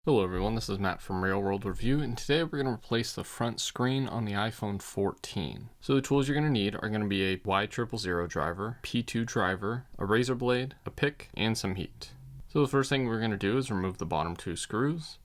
Hello everyone, this is Matt from Real World Review, and today we're going to replace the front screen on the iPhone 14. So the tools you're going to need are going to be a Y000 driver, P2 driver, a razor blade, a pick, and some heat. So the first thing we're going to do is remove the bottom two screws,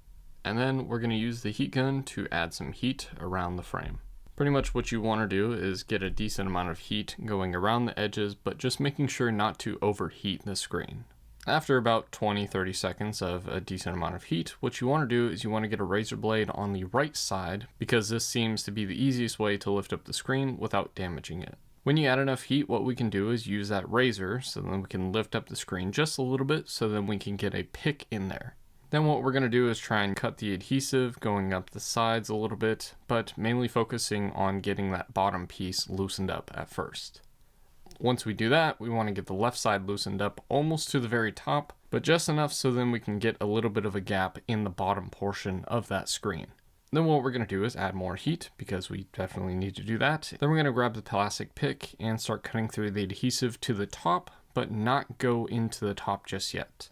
and then we're going to use the heat gun to add some heat around the frame. Pretty much what you want to do is get a decent amount of heat going around the edges, but just making sure not to overheat the screen. After about 20-30 seconds of a decent amount of heat, what you want to do is you want to get a razor blade on the right side because this seems to be the easiest way to lift up the screen without damaging it. When you add enough heat, what we can do is use that razor so then we can lift up the screen just a little bit so then we can get a pick in there. Then what we're going to do is try and cut the adhesive going up the sides a little bit, but mainly focusing on getting that bottom piece loosened up at first. Once we do that, we want to get the left side loosened up almost to the very top, but just enough so then we can get a little bit of a gap in the bottom portion of that screen. Then what we're going to do is add more heat because we definitely need to do that. Then we're going to grab the plastic pick and start cutting through the adhesive to the top, but not go into the top just yet.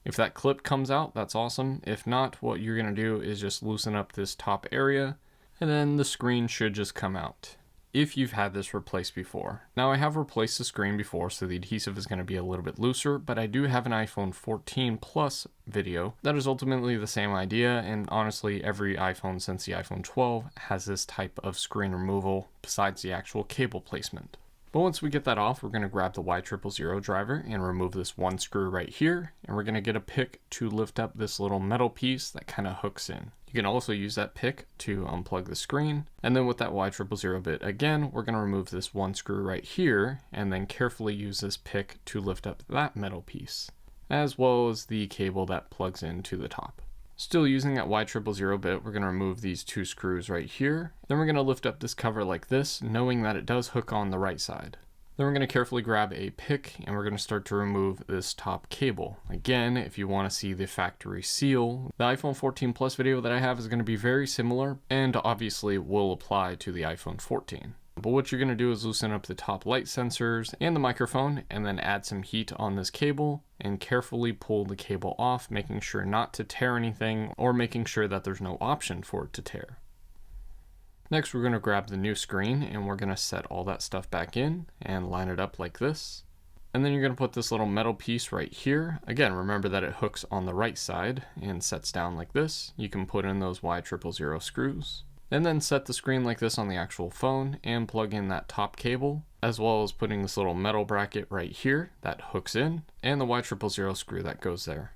If that clip comes out, that's awesome. If not, what you're going to do is just loosen up this top area, and then the screen should just come out. If you've had this replaced before. Now I have replaced the screen before, so the adhesive is going to be a little bit looser, but I do have an iPhone 14 Plus video that is ultimately the same idea, and honestly every iPhone since the iPhone 12 has this type of screen removal besides the actual cable placement. But once we get that off, we're going to grab the Y000 driver and remove this one screw right here, and we're going to get a pick to lift up this little metal piece that kind of hooks in. You can also use that pick to unplug the screen, and then with that Y000 bit again, we're going to remove this one screw right here, and then carefully use this pick to lift up that metal piece, as well as the cable that plugs into the top. Still using that Y000 bit, we're going to remove these two screws right here. Then we're going to lift up this cover like this, knowing that it does hook on the right side. Then we're going to carefully grab a pick and we're going to start to remove this top cable. Again, if you want to see the factory seal, the iPhone 14 Plus video that I have is going to be very similar and obviously will apply to the iPhone 14. But what you're going to do is loosen up the top light sensors and the microphone and then add some heat on this cable and carefully pull the cable off, making sure not to tear anything or making sure that there's no option for it to tear. Next, we're going to grab the new screen and we're going to set all that stuff back in and line it up like this. And then you're going to put this little metal piece right here. Again, remember that it hooks on the right side and sets down like this. You can put in those Y000 screws. And then set the screen like this on the actual phone and plug in that top cable, as well as putting this little metal bracket right here that hooks in and the Y000 screw that goes there.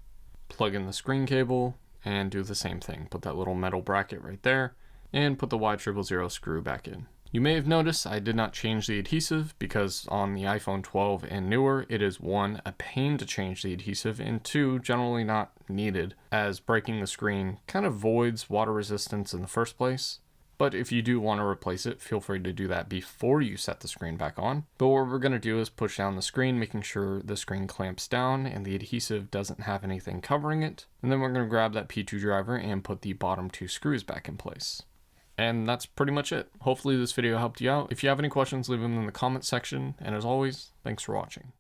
Plug in the screen cable and do the same thing. Put that little metal bracket right there and put the Y000 screw back in. You may have noticed I did not change the adhesive because on the iPhone 12 and newer, it is one, a pain to change the adhesive, and two, generally not needed, as breaking the screen kind of voids water resistance in the first place. But if you do want to replace it, feel free to do that before you set the screen back on. But what we're going to do is push down the screen, making sure the screen clamps down and the adhesive doesn't have anything covering it. And then we're going to grab that P2 driver and put the bottom two screws back in place. And that's pretty much it. Hopefully this video helped you out. If you have any questions, leave them in the comment section. And as always, thanks for watching.